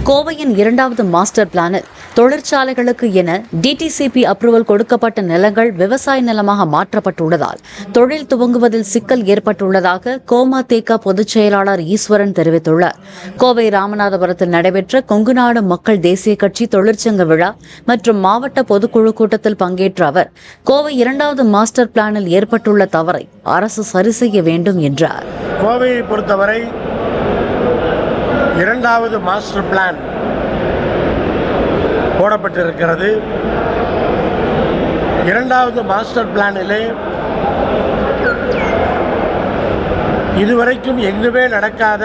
கோவையின் இரண்டாவது மாஸ்டர் பிளானில் தொழிற்சாலைகளுக்கு என டிடிசிபி அப்ரூவல் கொடுக்கப்பட்ட நிலங்கள் விவசாய நிலமாக மாற்றப்பட்டுள்ளதால் தொழில் துவங்குவதில் சிக்கல் ஏற்பட்டுள்ளதாக கோமாதேக பொதுச் செயலாளர் ஈஸ்வரன் தெரிவித்துள்ளார். கோவை ராமநாதபுரத்தில் நடைபெற்ற கொங்குநாடு மக்கள் தேசிய கட்சி தொழிற்சங்க விழா மற்றும் மாவட்ட பொதுக்குழு கூட்டத்தில் பங்கேற்ற அவர், கோவை இரண்டாவது மாஸ்டர் பிளானில் ஏற்பட்டுள்ள தவறை அரசு சரி செய்ய வேண்டும் என்றார். கோவையை பொறுத்தவரை இரண்டாவது மாஸ்டர் பிளான் போடப்பட்டிருக்கிறது. இரண்டாவது மாஸ்டர் பிளானிலே இதுவரைக்கும் எங்குமே நடக்காத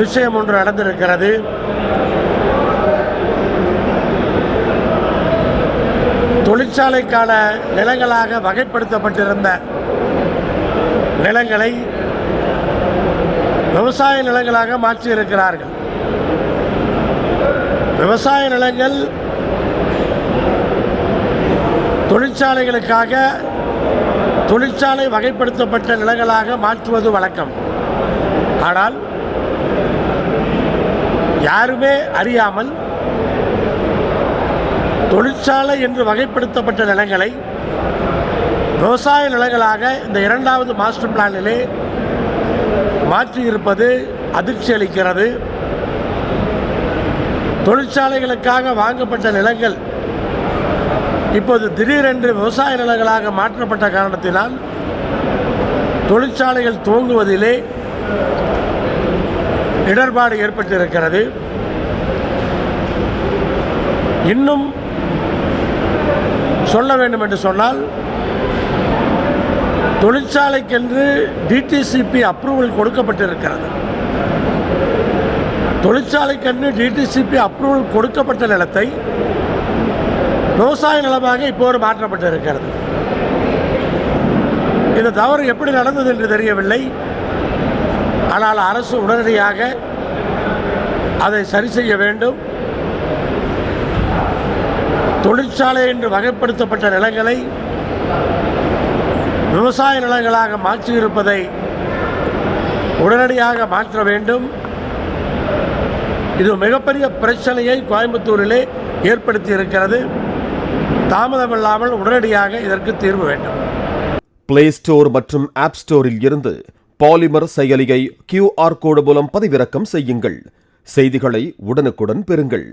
விஷயம் ஒன்று நடந்திருக்கிறது. தொழிற்சாலைக்கான நிலங்களாக வகைப்படுத்தப்பட்டிருந்த நிலங்களை விவசாய நிலங்களாக மாற்றியிருக்கிறார்கள். விவசாய நிலங்கள் தொழிற்சாலைகளுக்காக தொழிற்சாலை வகைப்படுத்தப்பட்ட நிலங்களாக மாற்றுவது வழக்கம். ஆனால் யாருமே அறியாமல் தொழிற்சாலை என்று வகைப்படுத்தப்பட்ட நிலங்களை விவசாய நிலங்களாக இந்த இரண்டாவது மாஸ்டர் பிளானிலே மாற்றியிருப்பது அதிர்ச்சி அளிக்கிறது. தொழிற்சாலைகளுக்காக வாங்கப்பட்ட நிலங்கள் இப்போது திடீரென்று விவசாய நிலங்களாக மாற்றப்பட்ட காரணத்தினால் தொழிற்சாலைகள் துவங்குவதிலே இடர்பாடு ஏற்பட்டிருக்கிறது. இன்னும் சொல்ல வேண்டும் என்று சொன்னால், தொழிற்சாலைக்கென்று டிடிசிபி அப்ரூவல் கொடுக்கப்பட்டிருக்கிறது. தொழிற்சாலைக்கென்று டிடிசிபி அப்ரூவல் கொடுக்கப்பட்ட நிலத்தை விவசாய நிலமாக இப்போது மாற்றப்பட்டிருக்கிறது. இந்த தவறு எப்படி நடந்தது என்று தெரியவில்லை. ஆனால் அரசு உடனடியாக அதை சரி செய்ய வேண்டும். தொழிற்சாலை என்று வகைப்படுத்தப்பட்ட நிலங்களை விவசாய நிலங்களாக மாற்றியிருப்பதை உடனடியாக மாற்ற வேண்டும். இது மிகப்பெரிய பிரச்சனையை கோயம்புத்தூரிலே ஏற்படுத்தி இருக்கிறது. தாமதமில்லாமல் உடனடியாக இதற்கு தீர்வு வேண்டும். பிளே ஸ்டோர் மற்றும் ஆப் ஸ்டோரில் இருந்து பாலிமர் செயலியை QR கோடு மூலம் பதிவிறக்கம் செய்யுங்கள். செய்திகளை உடனுக்குடன் பெறுங்கள்.